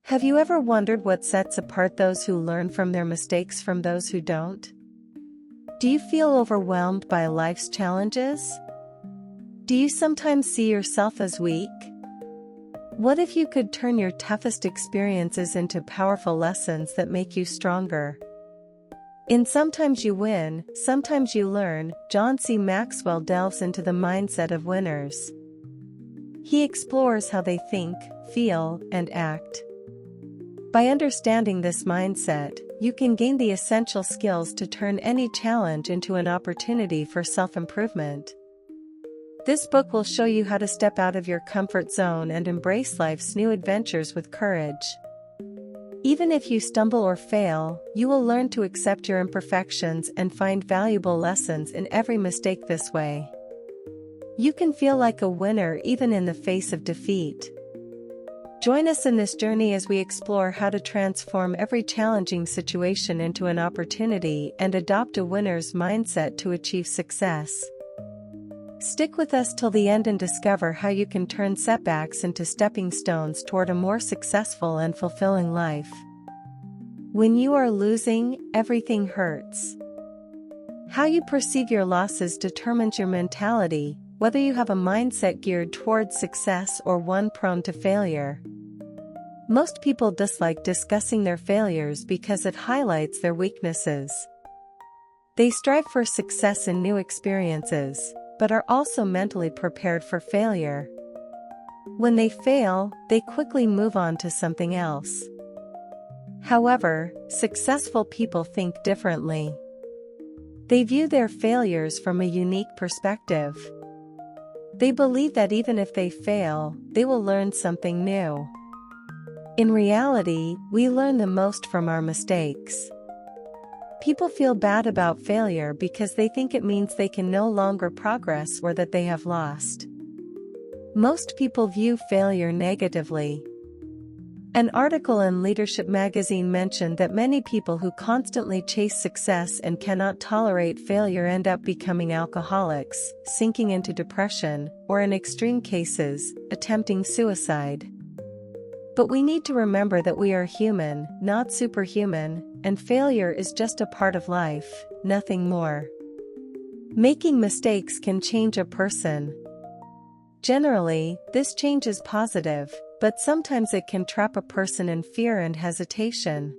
Have you ever wondered what sets apart those who learn from their mistakes from those who don't? Do you feel overwhelmed by life's challenges? Do you sometimes see yourself as weak? What if you could turn your toughest experiences into powerful lessons that make you stronger? In Sometimes You Win, Sometimes You Learn, John C. Maxwell delves into the mindset of winners. He explores how they think, feel, and act. By understanding this mindset, you can gain the essential skills to turn any challenge into an opportunity for self-improvement. This book will show you how to step out of your comfort zone and embrace life's new adventures with courage. Even if you stumble or fail, you will learn to accept your imperfections and find valuable lessons in every mistake this way. You can feel like a winner even in the face of defeat. Join us in this journey as we explore how to transform every challenging situation into an opportunity and adopt a winner's mindset to achieve success. Stick with us till the end and discover how you can turn setbacks into stepping stones toward a more successful and fulfilling life. When you are losing, everything hurts. How you perceive your losses determines your mentality, whether you have a mindset geared towards success or one prone to failure. Most people dislike discussing their failures because it highlights their weaknesses. They strive for success in new experiences, but are also mentally prepared for failure. When they fail, they quickly move on to something else. However, successful people think differently. They view their failures from a unique perspective. They believe that even if they fail, they will learn something new. In reality, we learn the most from our mistakes. People feel bad about failure because they think it means they can no longer progress or that they have lost. Most people view failure negatively. An article in Leadership magazine mentioned that many people who constantly chase success and cannot tolerate failure end up becoming alcoholics, sinking into depression, or in extreme cases, attempting suicide. But we need to remember that we are human, not superhuman, and failure is just a part of life, nothing more. Making mistakes can change a person. Generally, this change is positive, but sometimes it can trap a person in fear and hesitation.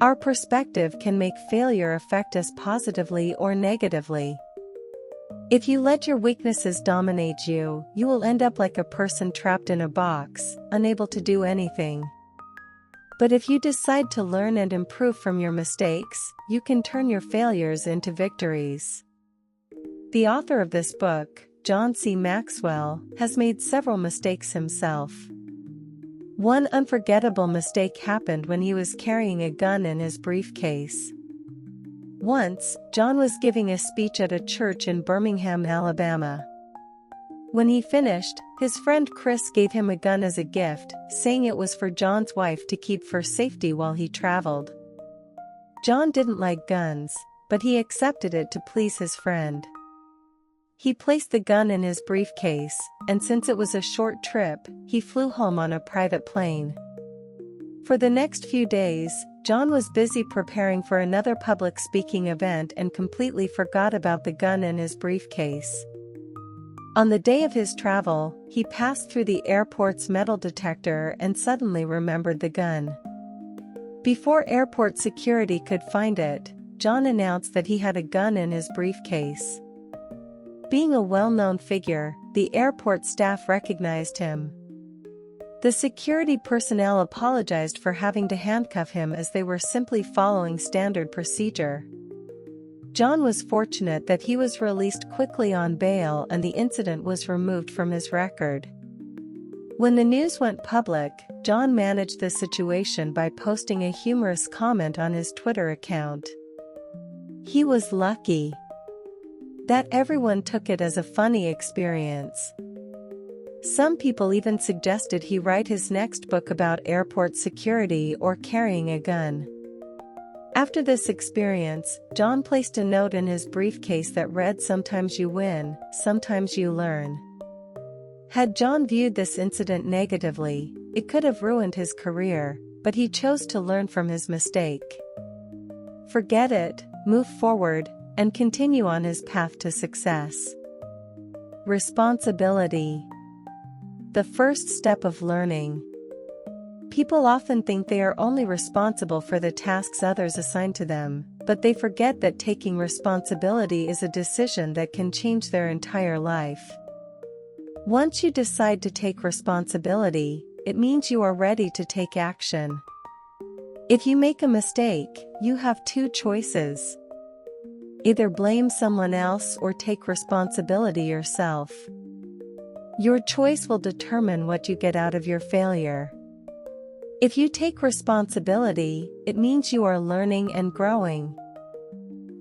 Our perspective can make failure affect us positively or negatively. If you let your weaknesses dominate you, you will end up like a person trapped in a box, unable to do anything. But if you decide to learn and improve from your mistakes, you can turn your failures into victories. The author of this book, John C. Maxwell, has made several mistakes himself. One unforgettable mistake happened when he was carrying a gun in his briefcase. Once, John was giving a speech at a church in Birmingham, Alabama. When he finished, his friend Chris gave him a gun as a gift, saying it was for John's wife to keep for safety while he traveled. John didn't like guns, but he accepted it to please his friend. He placed the gun in his briefcase, and since it was a short trip, he flew home on a private plane. For the next few days, John was busy preparing for another public speaking event and completely forgot about the gun in his briefcase. On the day of his travel, he passed through the airport's metal detector and suddenly remembered the gun. Before airport security could find it, John announced that he had a gun in his briefcase. Being a well-known figure, the airport staff recognized him. The security personnel apologized for having to handcuff him as they were simply following standard procedure. John was fortunate that he was released quickly on bail and the incident was removed from his record. When the news went public, John managed the situation by posting a humorous comment on his Twitter account. He was lucky that everyone took it as a funny experience. Some people even suggested he write his next book about airport security or carrying a gun. After this experience, John placed a note in his briefcase that read, "Sometimes you win, sometimes you learn." Had John viewed this incident negatively, it could have ruined his career, but he chose to learn from his mistake. Forget it, move forward, and continue on his path to success. Responsibility. The first step of learning. People often think they are only responsible for the tasks others assign to them, but they forget that taking responsibility is a decision that can change their entire life. Once you decide to take responsibility, it means you are ready to take action. If you make a mistake, you have two choices. Either blame someone else or take responsibility yourself. Your choice will determine what you get out of your failure. If you take responsibility, it means you are learning and growing.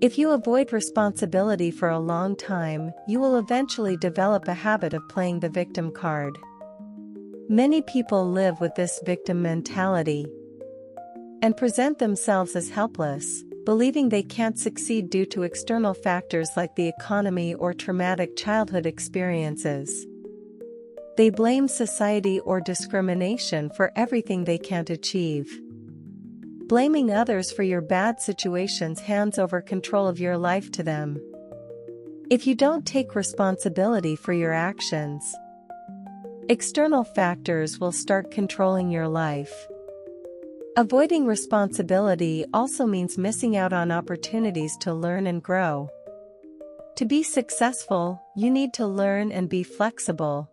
If you avoid responsibility for a long time, you will eventually develop a habit of playing the victim card. Many people live with this victim mentality and present themselves as helpless, believing they can't succeed due to external factors like the economy or traumatic childhood experiences. They blame society or discrimination for everything they can't achieve. Blaming others for your bad situations hands over control of your life to them. If you don't take responsibility for your actions, external factors will start controlling your life. Avoiding responsibility also means missing out on opportunities to learn and grow. To be successful, you need to learn and be flexible.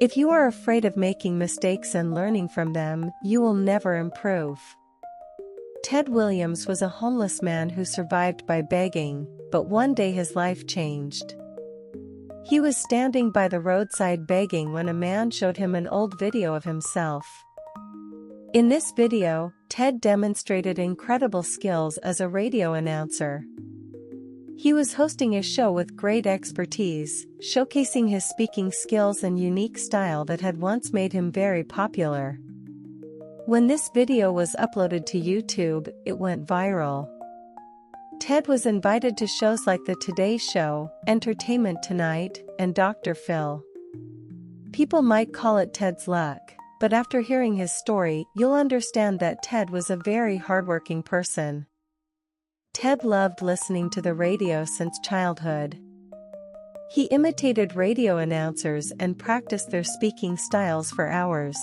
If you are afraid of making mistakes and learning from them, you will never improve. Ted Williams was a homeless man who survived by begging, but one day his life changed. He was standing by the roadside begging when a man showed him an old video of himself. In this video, Ted demonstrated incredible skills as a radio announcer. He was hosting a show with great expertise, showcasing his speaking skills and unique style that had once made him very popular. When this video was uploaded to YouTube, it went viral. Ted was invited to shows like The Today Show, Entertainment Tonight, and Dr. Phil. People might call it Ted's luck, but after hearing his story, you'll understand that Ted was a very hardworking person. Ted loved listening to the radio since childhood. He imitated radio announcers and practiced their speaking styles for hours.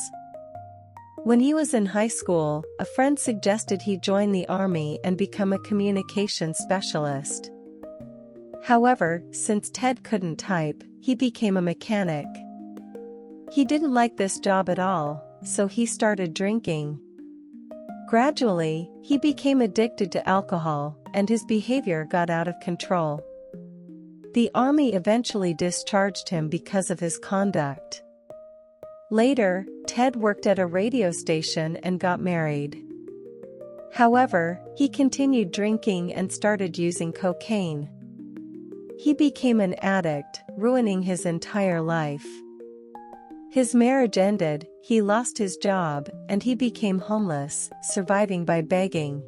When he was in high school, a friend suggested he join the army and become a communications specialist. However, since Ted couldn't type, he became a mechanic. He didn't like this job at all, so he started drinking. Gradually, he became addicted to alcohol, and his behavior got out of control. The army eventually discharged him because of his conduct. Later, Ted worked at a radio station and got married. However, he continued drinking and started using cocaine. He became an addict, ruining his entire life. His marriage ended, he lost his job, and he became homeless, surviving by begging.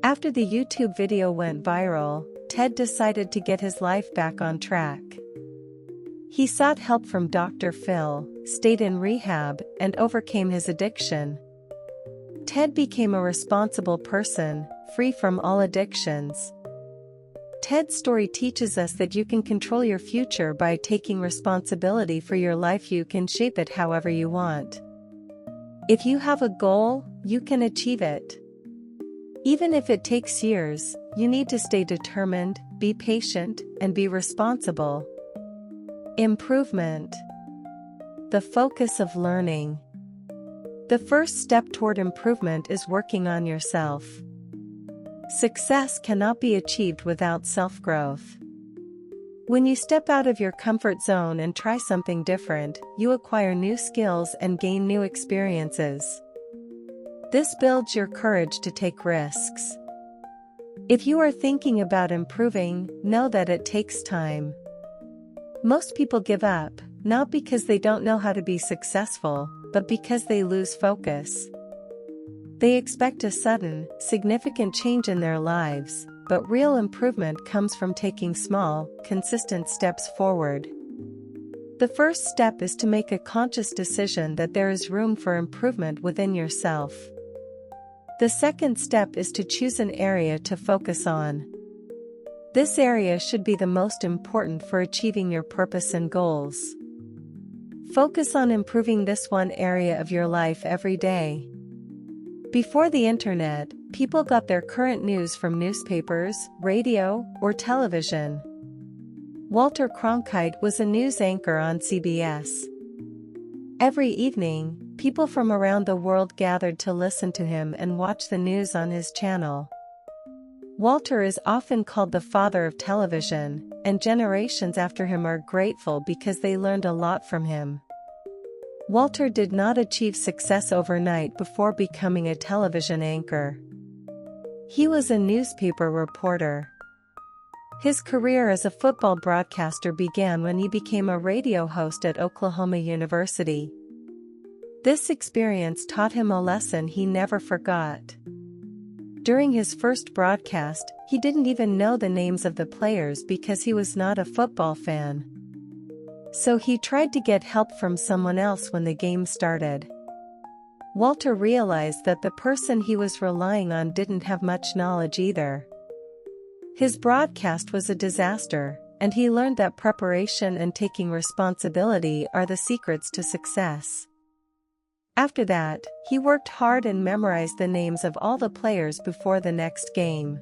After the YouTube video went viral, Ted decided to get his life back on track. He sought help from Dr. Phil, stayed in rehab, and overcame his addiction. Ted became a responsible person, free from all addictions. Ted's story teaches us that you can control your future by taking responsibility for your life. You can shape it however you want. If you have a goal, you can achieve it. Even if it takes years, you need to stay determined, be patient, and be responsible. Improvement. The focus of learning. The first step toward improvement is working on yourself. Success cannot be achieved without self-growth. When you step out of your comfort zone and try something different, you acquire new skills and gain new experiences. This builds your courage to take risks. If you are thinking about improving, know that it takes time. Most people give up, not because they don't know how to be successful, but because they lose focus. They expect a sudden, significant change in their lives, but real improvement comes from taking small, consistent steps forward. The first step is to make a conscious decision that there is room for improvement within yourself. The second step is to choose an area to focus on. This area should be the most important for achieving your purpose and goals. Focus on improving this one area of your life every day. Before the internet, people got their current news from newspapers, radio, or television. Walter Cronkite was a news anchor on CBS. Every evening, people from around the world gathered to listen to him and watch the news on his channel. Walter is often called the father of television, and generations after him are grateful because they learned a lot from him. Walter did not achieve success overnight before becoming a television anchor. He was a newspaper reporter. His career as a football broadcaster began when he became a radio host at Oklahoma University. This experience taught him a lesson he never forgot. During his first broadcast, he didn't even know the names of the players because he was not a football fan. So he tried to get help from someone else when the game started. Walter realized that the person he was relying on didn't have much knowledge either. His broadcast was a disaster, and he learned that preparation and taking responsibility are the secrets to success. After that, he worked hard and memorized the names of all the players before the next game.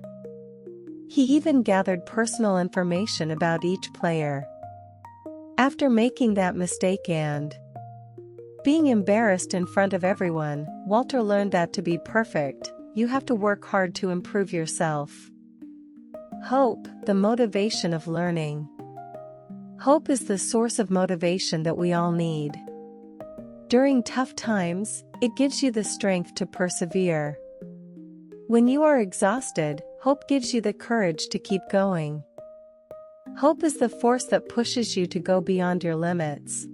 He even gathered personal information about each player. After making that mistake and being embarrassed in front of everyone, Walter learned that to be perfect, you have to work hard to improve yourself. Hope, the motivation of learning. Hope is the source of motivation that we all need. During tough times, it gives you the strength to persevere. When you are exhausted, hope gives you the courage to keep going. Hope is the force that pushes you to go beyond your limits.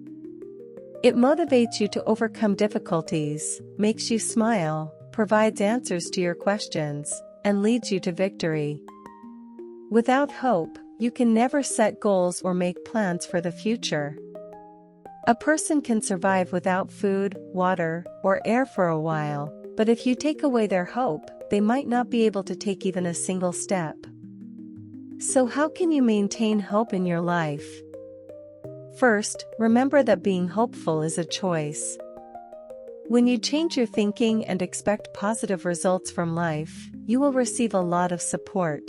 It motivates you to overcome difficulties, makes you smile, provides answers to your questions, and leads you to victory. Without hope, you can never set goals or make plans for the future. A person can survive without food, water, or air for a while, but if you take away their hope, they might not be able to take even a single step. So how can you maintain hope in your life? First, remember that being hopeful is a choice. When you change your thinking and expect positive results from life, you will receive a lot of support.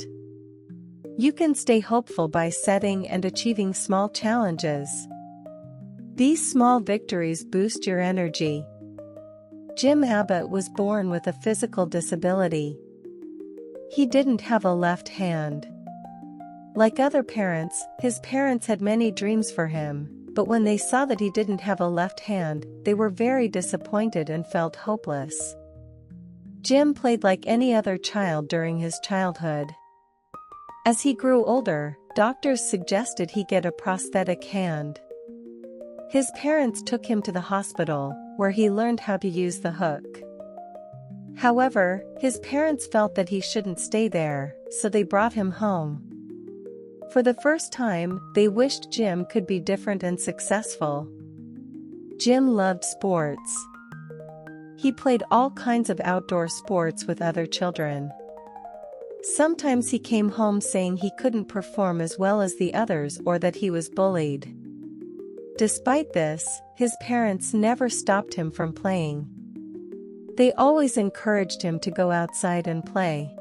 You can stay hopeful by setting and achieving small challenges. These small victories boost your energy. Jim Abbott was born with a physical disability. He didn't have a left hand. Like other parents, his parents had many dreams for him, but when they saw that he didn't have a left hand, they were very disappointed and felt hopeless. Jim played like any other child during his childhood. As he grew older, doctors suggested he get a prosthetic hand. His parents took him to the hospital, where he learned how to use the hook. However, his parents felt that he shouldn't stay there, so they brought him home. For the first time, they wished Jim could be different and successful. Jim loved sports. He played all kinds of outdoor sports with other children. Sometimes he came home saying he couldn't perform as well as the others or that he was bullied. Despite this, his parents never stopped him from playing. They always encouraged him to go outside and play.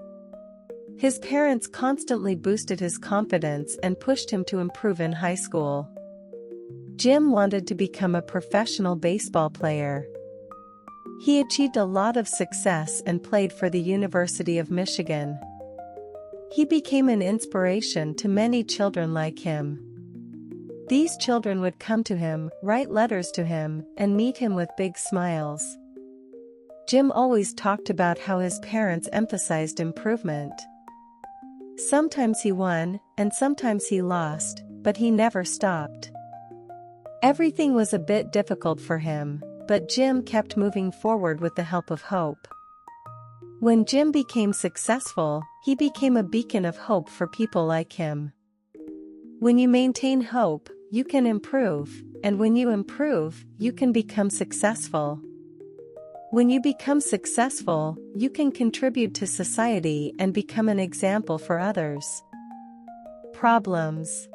His parents constantly boosted his confidence and pushed him to improve in high school. Jim wanted to become a professional baseball player. He achieved a lot of success and played for the University of Michigan. He became an inspiration to many children like him. These children would come to him, write letters to him, and meet him with big smiles. Jim always talked about how his parents emphasized improvement. Sometimes he won, and sometimes he lost, but he never stopped. Everything was a bit difficult for him, but Jim kept moving forward with the help of hope. When Jim became successful, he became a beacon of hope for people like him. When you maintain hope, you can improve, and when you improve, you can become successful. When you become successful, you can contribute to society and become an example for others. Problems.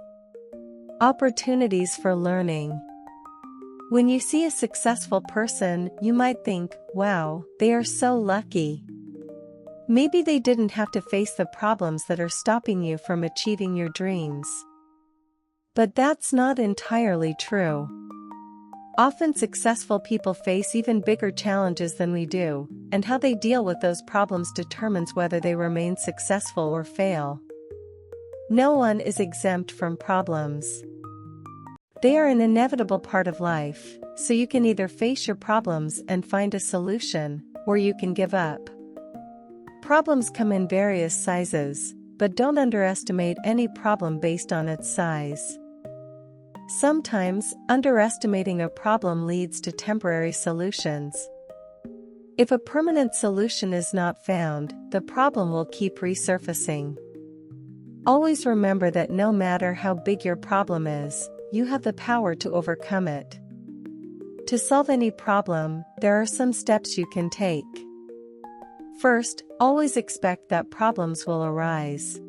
Opportunities for learning. When you see a successful person, you might think, wow, they are so lucky. Maybe they didn't have to face the problems that are stopping you from achieving your dreams. But that's not entirely true. Often successful people face even bigger challenges than we do, and how they deal with those problems determines whether they remain successful or fail. No one is exempt from problems. They are an inevitable part of life, so you can either face your problems and find a solution, or you can give up. Problems come in various sizes, but don't underestimate any problem based on its size. Sometimes, underestimating a problem leads to temporary solutions. If a permanent solution is not found, the problem will keep resurfacing. Always remember that no matter how big your problem is, you have the power to overcome it. To solve any problem, there are some steps you can take. First, always expect that problems will arise.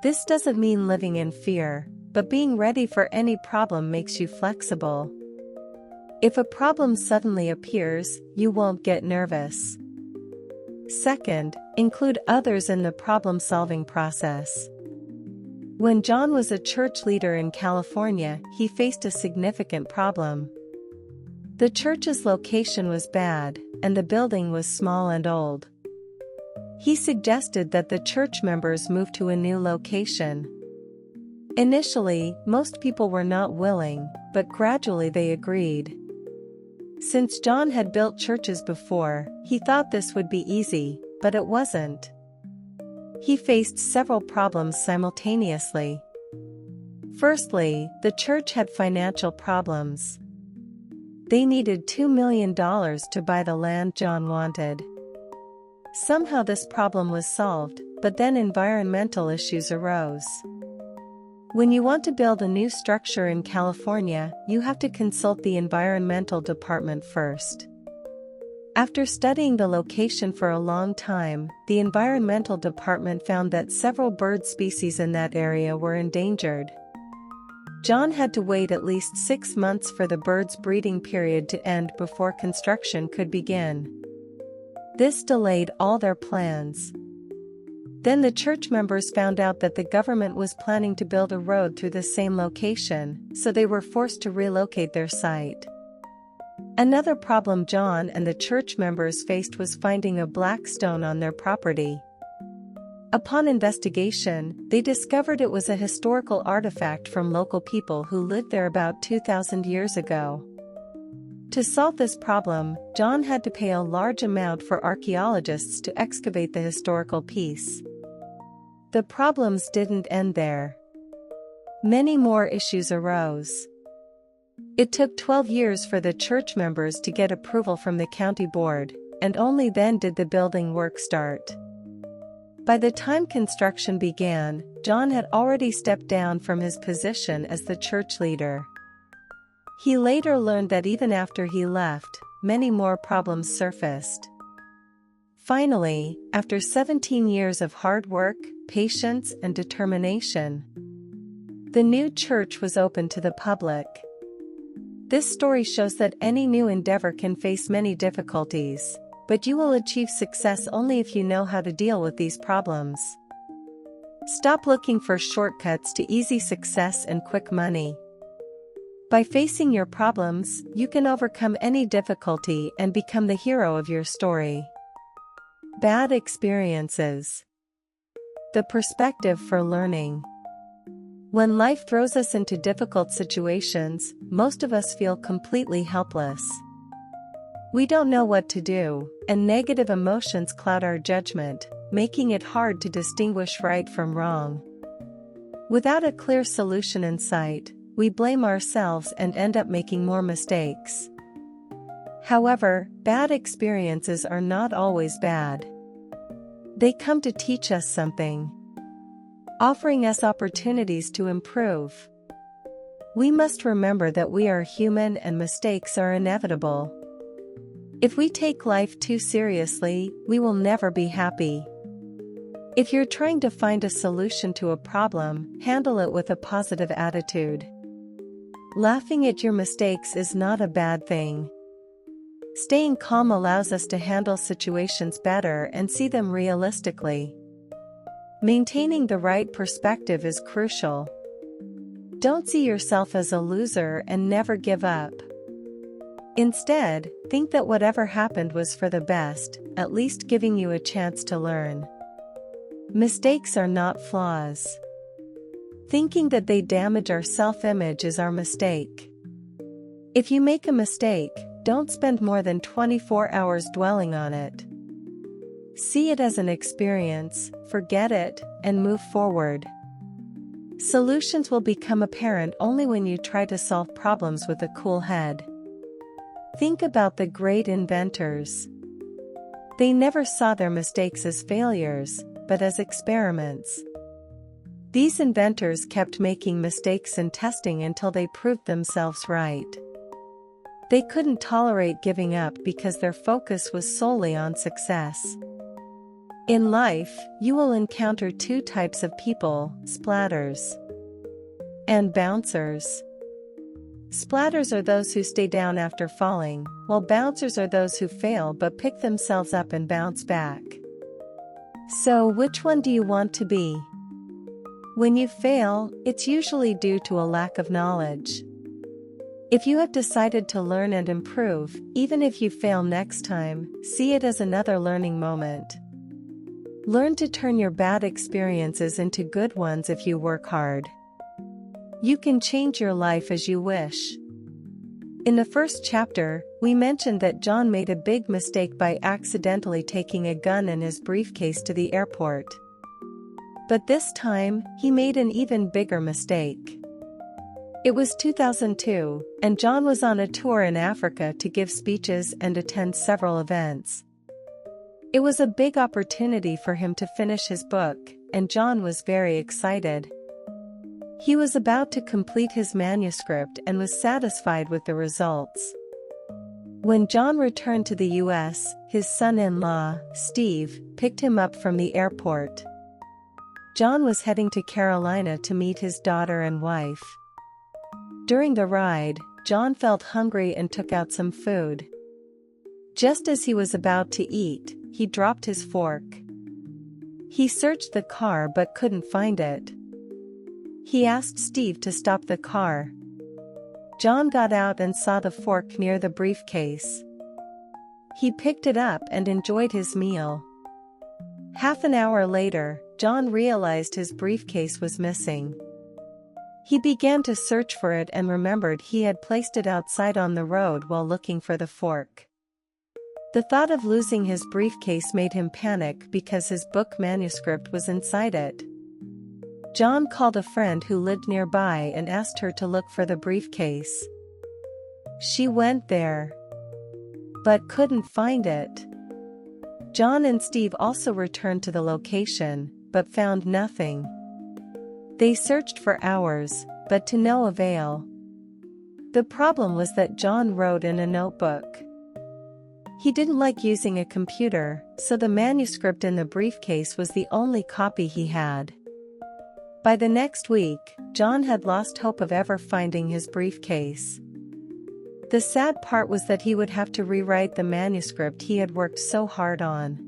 This doesn't mean living in fear, but being ready for any problem makes you flexible. If a problem suddenly appears, you won't get nervous. Second, include others in the problem-solving process. When John was a church leader in California, he faced a significant problem. The church's location was bad, and the building was small and old. He suggested that the church members move to a new location. Initially, most people were not willing, but gradually they agreed. Since John had built churches before, he thought this would be easy, but it wasn't. He faced several problems simultaneously. Firstly, the church had financial problems. They needed $2 million to buy the land John wanted. Somehow this problem was solved, but then environmental issues arose. When you want to build a new structure in California, you have to consult the environmental department first. After studying the location for a long time, the environmental department found that several bird species in that area were endangered. John had to wait at least 6 months for the birds' breeding period to end before construction could begin. This delayed all their plans. Then the church members found out that the government was planning to build a road through the same location, so they were forced to relocate their site. Another problem John and the church members faced was finding a black stone on their property. Upon investigation, they discovered it was a historical artifact from local people who lived there about 2,000 years ago. To solve this problem, John had to pay a large amount for archaeologists to excavate the historical piece. The problems didn't end there. Many more issues arose. It took 12 years for the church members to get approval from the county board, and only then did the building work start. By the time construction began, John had already stepped down from his position as the church leader. He later learned that even after he left, many more problems surfaced. Finally, after 17 years of hard work, patience, and determination, the new church was open to the public. This story shows that any new endeavor can face many difficulties, but you will achieve success only if you know how to deal with these problems. Stop looking for shortcuts to easy success and quick money. By facing your problems, you can overcome any difficulty and become the hero of your story. Bad experiences. The perspective for learning. When life throws us into difficult situations, most of us feel completely helpless. We don't know what to do, and negative emotions cloud our judgment, making it hard to distinguish right from wrong. Without a clear solution in sight, we blame ourselves and end up making more mistakes. However, bad experiences are not always bad. They come to teach us something, offering us opportunities to improve. We must remember that we are human and mistakes are inevitable. If we take life too seriously, we will never be happy. If you're trying to find a solution to a problem, handle it with a positive attitude. Laughing at your mistakes is not a bad thing. Staying calm allows us to handle situations better and see them realistically. Maintaining the right perspective is crucial. Don't see yourself as a loser and never give up. Instead, think that whatever happened was for the best, at least giving you a chance to learn. Mistakes are not flaws. Thinking that they damage our self-image is our mistake. If you make a mistake, don't spend more than 24 hours dwelling on it. See it as an experience, forget it, and move forward. Solutions will become apparent only when you try to solve problems with a cool head. Think about the great inventors. They never saw their mistakes as failures, but as experiments. These inventors kept making mistakes and testing until they proved themselves right. They couldn't tolerate giving up because their focus was solely on success. In life, you will encounter two types of people, splatters and bouncers. Splatters are those who stay down after falling, while bouncers are those who fail but pick themselves up and bounce back. So, which one do you want to be? When you fail, it's usually due to a lack of knowledge. If you have decided to learn and improve, even if you fail next time, see it as another learning moment. Learn to turn your bad experiences into good ones if you work hard. You can change your life as you wish. In the first chapter, we mentioned that John made a big mistake by accidentally taking a gun and his briefcase to the airport. But this time, he made an even bigger mistake. It was 2002, and John was on a tour in Africa to give speeches and attend several events. It was a big opportunity for him to finish his book, and John was very excited. He was about to complete his manuscript and was satisfied with the results. When John returned to the US, his son-in-law, Steve, picked him up from the airport. John was heading to Carolina to meet his daughter and wife. During the ride, John felt hungry and took out some food. Just as he was about to eat, he dropped his fork. He searched the car but couldn't find it. He asked Steve to stop the car. John got out and saw the fork near the briefcase. He picked it up and enjoyed his meal. Half an hour later, John realized his briefcase was missing. He began to search for it and remembered he had placed it outside on the road while looking for the fork. The thought of losing his briefcase made him panic because his book manuscript was inside it. John called a friend who lived nearby and asked her to look for the briefcase. She went there, but couldn't find it. John and Steve also returned to the location, but found nothing. They searched for hours, but to no avail. The problem was that John wrote in a notebook. He didn't like using a computer, so the manuscript in the briefcase was the only copy he had. By the next week, John had lost hope of ever finding his briefcase. The sad part was that he would have to rewrite the manuscript he had worked so hard on.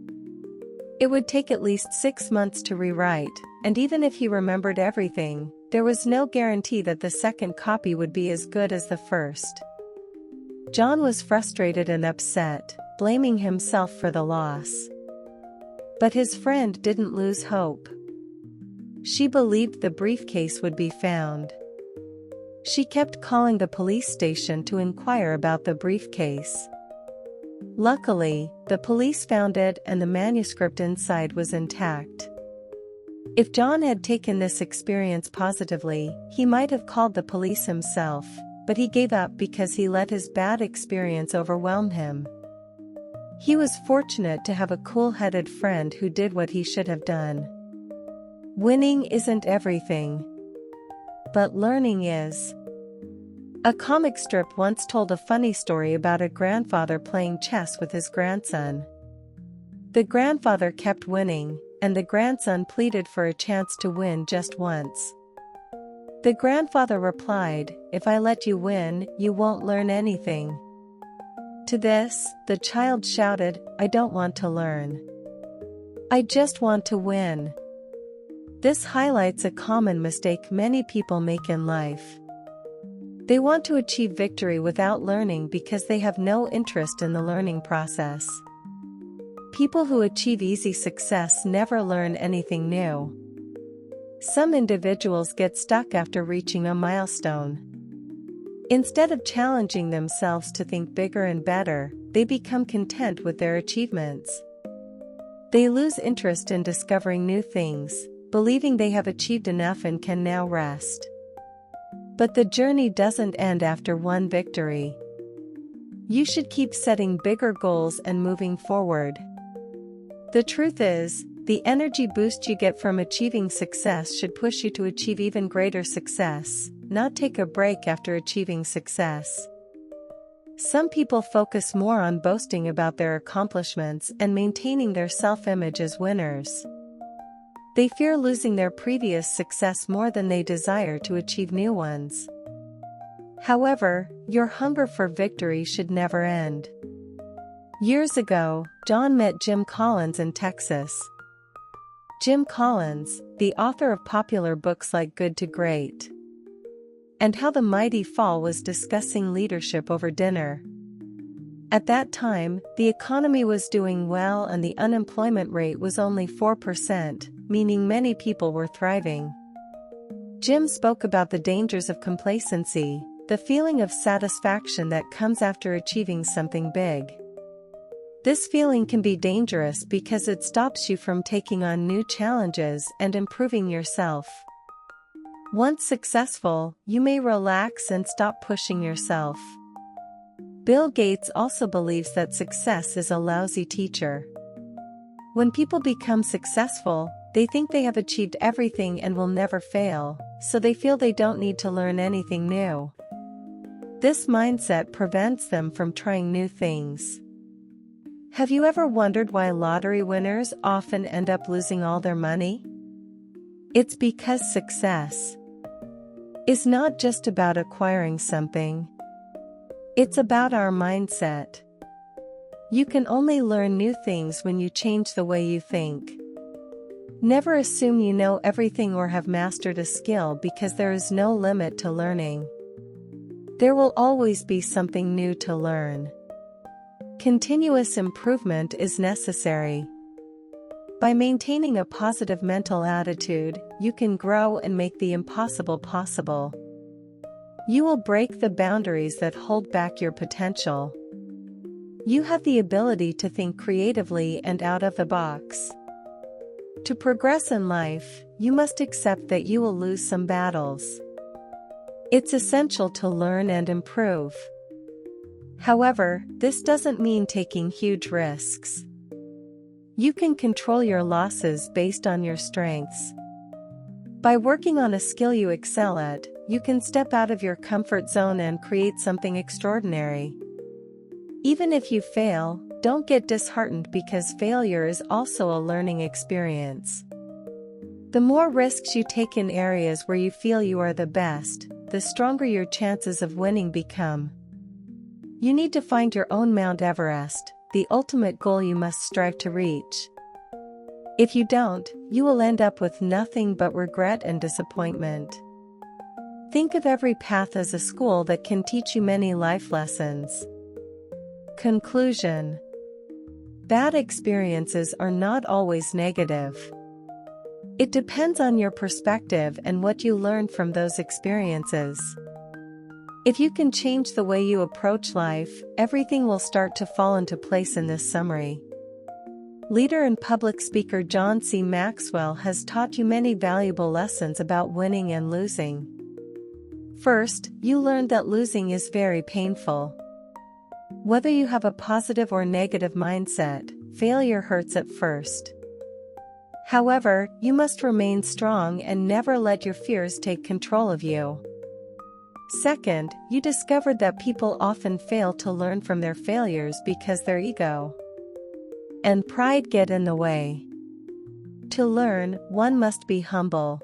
It would take at least 6 months to rewrite, and even if he remembered everything, there was no guarantee that the second copy would be as good as the first. John was frustrated and upset, blaming himself for the loss. But his friend didn't lose hope. She believed the briefcase would be found. She kept calling the police station to inquire about the briefcase. Luckily, the police found it and the manuscript inside was intact. If John had taken this experience positively, he might have called the police himself, but he gave up because he let his bad experience overwhelm him. He was fortunate to have a cool-headed friend who did what he should have done. Winning isn't everything, but learning is. A comic strip once told a funny story about a grandfather playing chess with his grandson. The grandfather kept winning, and the grandson pleaded for a chance to win just once. The grandfather replied, "If I let you win, you won't learn anything." To this, the child shouted, "I don't want to learn. I just want to win." This highlights a common mistake many people make in life. They want to achieve victory without learning because they have no interest in the learning process. People who achieve easy success never learn anything new. Some individuals get stuck after reaching a milestone. Instead of challenging themselves to think bigger and better, they become content with their achievements. They lose interest in discovering new things, believing they have achieved enough and can now rest. But the journey doesn't end after one victory. You should keep setting bigger goals and moving forward. The truth is, the energy boost you get from achieving success should push you to achieve even greater success, not take a break after achieving success. Some people focus more on boasting about their accomplishments and maintaining their self-image as winners. They fear losing their previous success more than they desire to achieve new ones. However, your hunger for victory should never end. Years ago, John met Jim Collins in Texas. Jim Collins, the author of popular books like Good to Great and How the Mighty Fall, was discussing leadership over dinner. At that time, the economy was doing well and the unemployment rate was only 4%, meaning many people were thriving. Jim spoke about the dangers of complacency, the feeling of satisfaction that comes after achieving something big. This feeling can be dangerous because it stops you from taking on new challenges and improving yourself. Once successful, you may relax and stop pushing yourself. Bill Gates also believes that success is a lousy teacher. When people become successful, they think they have achieved everything and will never fail, so they feel they don't need to learn anything new. This mindset prevents them from trying new things. Have you ever wondered why lottery winners often end up losing all their money? It's because success is not just about acquiring something. It's about our mindset. You can only learn new things when you change the way you think. Never assume you know everything or have mastered a skill because there is no limit to learning. There will always be something new to learn. Continuous improvement is necessary. By maintaining a positive mental attitude, you can grow and make the impossible possible. You will break the boundaries that hold back your potential. You have the ability to think creatively and out of the box. To progress in life, you must accept that you will lose some battles. It's essential to learn and improve. However, this doesn't mean taking huge risks. You can control your losses based on your strengths. By working on a skill you excel at, you can step out of your comfort zone and create something extraordinary. Even if you fail, don't get disheartened because failure is also a learning experience. The more risks you take in areas where you feel you are the best, the stronger your chances of winning become. You need to find your own Mount Everest, the ultimate goal you must strive to reach. If you don't, you will end up with nothing but regret and disappointment. Think of every path as a school that can teach you many life lessons. Conclusion: bad experiences are not always negative. It depends on your perspective and what you learn from those experiences. If you can change the way you approach life, everything will start to fall into place in this summary. Leader and public speaker John C. Maxwell has taught you many valuable lessons about winning and losing. First, you learned that losing is very painful. Whether you have a positive or negative mindset, failure hurts at first. However, you must remain strong and never let your fears take control of you. Second, you discovered that people often fail to learn from their failures because their ego and pride get in the way. To learn, one must be humble.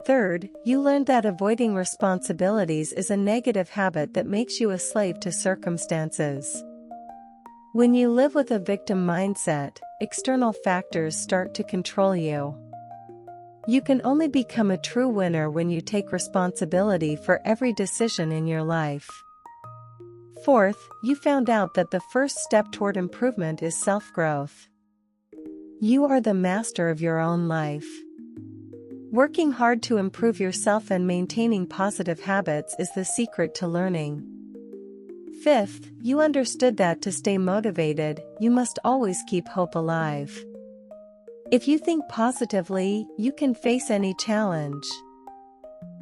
Third, you learned that avoiding responsibilities is a negative habit that makes you a slave to circumstances. When you live with a victim mindset, external factors start to control you. You can only become a true winner when you take responsibility for every decision in your life. Fourth, you found out that the first step toward improvement is self-growth. You are the master of your own life. Working hard to improve yourself and maintaining positive habits is the secret to learning. Fifth, you understood that to stay motivated, you must always keep hope alive. If you think positively, you can face any challenge.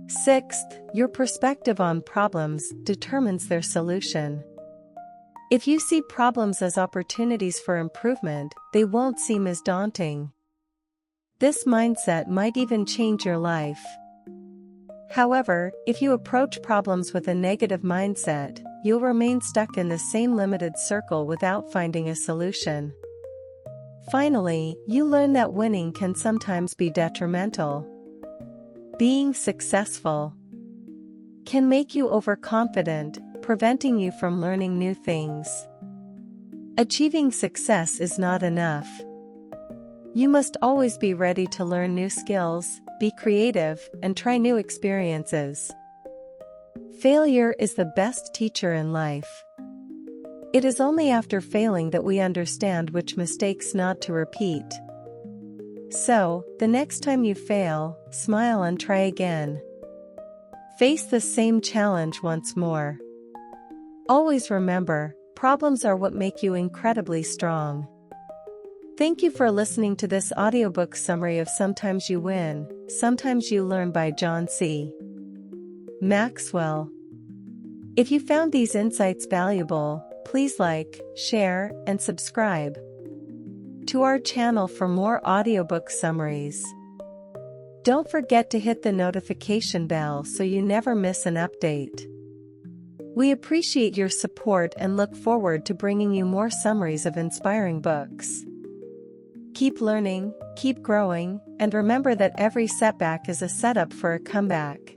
Sixth, your perspective on problems determines their solution. If you see problems as opportunities for improvement, they won't seem as daunting. This mindset might even change your life. However, if you approach problems with a negative mindset, you'll remain stuck in the same limited circle without finding a solution. Finally, you learn that winning can sometimes be detrimental. Being successful can make you overconfident, preventing you from learning new things. Achieving success is not enough. You must always be ready to learn new skills, be creative, and try new experiences. Failure is the best teacher in life. It is only after failing that we understand which mistakes not to repeat. So, the next time you fail, smile and try again. Face the same challenge once more. Always remember, problems are what make you incredibly strong. Thank you for listening to this audiobook summary of Sometimes You Win, Sometimes You Learn by John C. Maxwell. If you found these insights valuable, please like, share, and subscribe to our channel for more audiobook summaries. Don't forget to hit the notification bell so you never miss an update. We appreciate your support and look forward to bringing you more summaries of inspiring books. Keep learning, keep growing, and remember that every setback is a setup for a comeback.